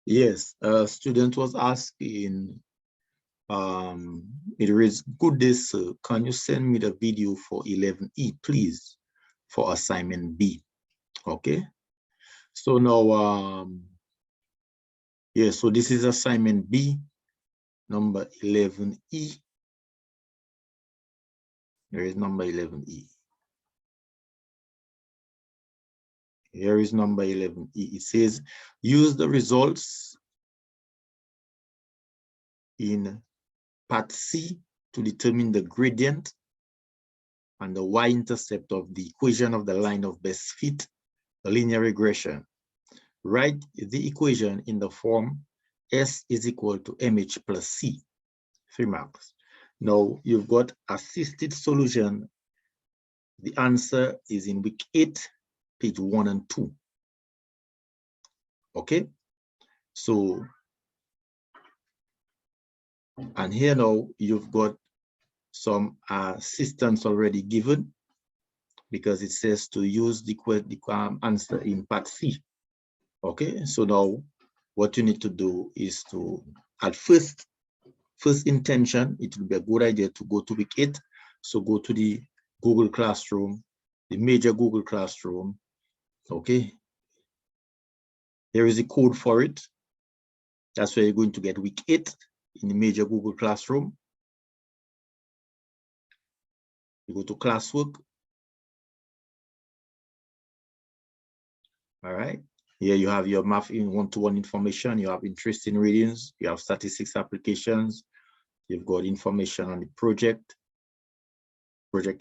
Yes, a student was asking, it reads, good day, sir. Can you send me the video for 11E, please, for assignment B? Okay. So now, yeah, so this is assignment B, number 11E. There is number 11E. Here is number 11E. It says, use the results in part C to determine the gradient and the y-intercept of the equation of the line of best fit, a linear regression. Write the equation in the form S is equal to MH plus C, 3 marks. Now you've got assisted solution. The answer is in week 8, page 1 and 2. Okay, so, and here now you've got some assistance already given, because it says to use the answer in part C. Okay, so now what you need to do is to, at first intention, it will be a good idea to go to week 8. So go to the Google Classroom, the major Google Classroom. Okay, there is a code for it. That's where you're going to get week 8 in the major Google Classroom. You go to classwork. All right. Here you have your math in one-to-one information. You have interesting readings. You have statistics applications. You've got information on the project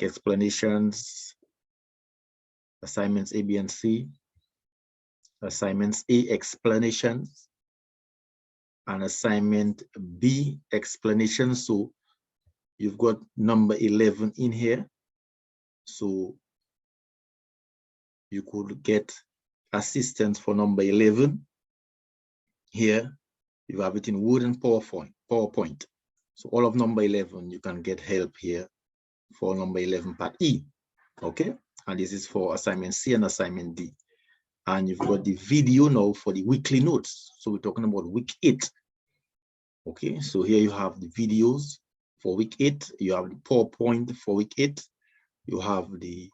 explanations, assignments A, B, and C, assignments A explanations, and assignment B explanations. So you've got number 11 in here. So you could get assistance for number 11. Here you have it in Word and PowerPoint. So all of number 11, you can get help here for number 11 part E. Okay, and this is for assignment C and assignment D. And you've got the video now for the weekly notes. So we're talking about week 8. Okay, so here you have the videos for week 8. You have the PowerPoint for week 8. You have the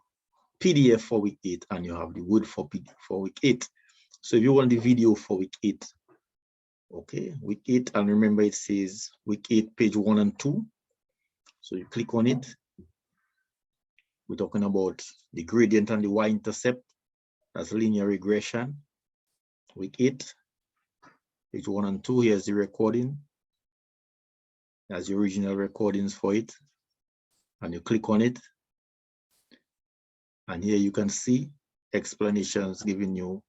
PDF for week 8, and you have the Word for week 8. So if you want the video for week 8, okay, week 8, and remember it says week 8, page 1 and 2. So you click on it. We're talking about the gradient and the y-intercept. That's linear regression. Week 8, page 1 and 2. Here's the recording. That's the original recordings for it. And you click on it. And here you can see explanations given you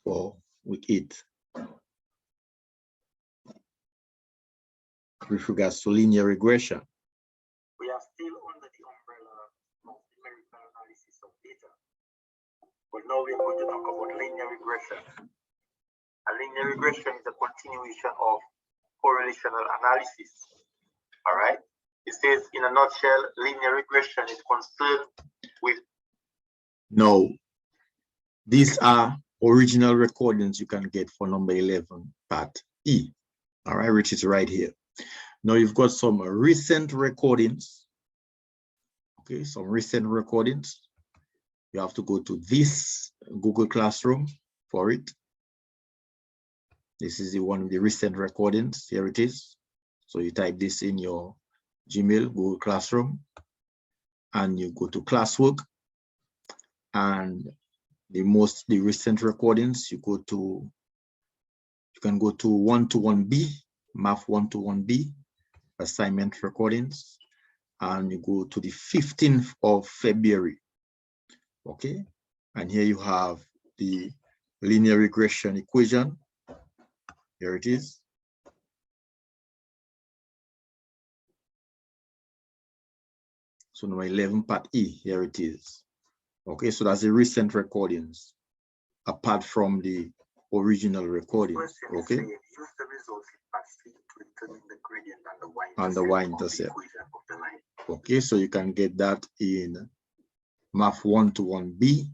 for week 8 with regards to linear regression. We are still under the umbrella of numerical analysis of data, but now we're going to talk about linear regression. A linear regression is a continuation of correlational analysis. All right. It says, in a nutshell, linear regression is concerned with. No, these are original recordings you can get for number 11, part E. All right, which is right here. Now you've got some recent recordings. Okay, some recent recordings. You have to go to this Google Classroom for it. This is the one with the recent recordings. Here it is. So you type this in your Gmail, Google Classroom, and you go to classwork, and the recent recordings, you can go to 1-to-1B, math 1-to-1B, assignment recordings, and you go to the 15th of February. Okay, and here you have the linear regression equation. Here it is. So number 11 part E, here it is. Okay, so that's the recent recordings, apart from the original recordings. Okay. Use the results in part C to determine the gradient and the y-intercept. Okay, so you can get that in math 1-to-1B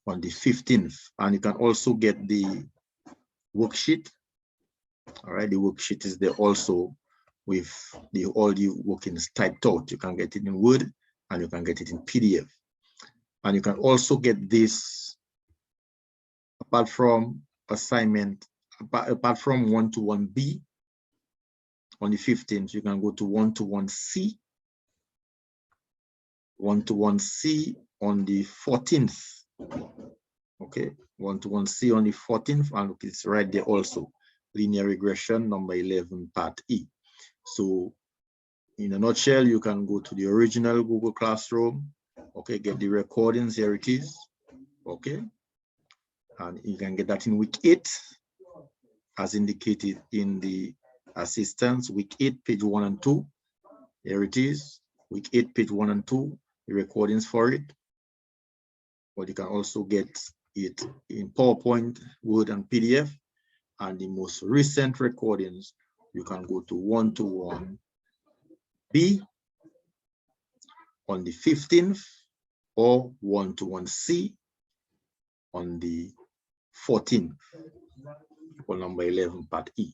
on the 15th, and you can also get the worksheet All right, the worksheet is there also with all the workings typed out. You can get it in Word and you can get it in PDF. And you can also get this apart from assignment, apart from 1-to-1B on the 15th, you can go to 1-to-1C, 1-to-1C on the 14th. Okay, 1-to-1C on the 14th, and look, it's right there also. Linear regression, number 11, part E. So in a nutshell, you can go to the original Google Classroom, okay, get the recordings, here it is, okay, and you can get that in week 8, as indicated in the assistance, week 8, page 1 and 2, here it is, week 8, page 1 and 2, the recordings for it, but you can also get it in PowerPoint, Word, and PDF, and the most recent recordings, you can go to 1-to-1B on the 15th or 1-to-1C on the 14th for number 11, part E.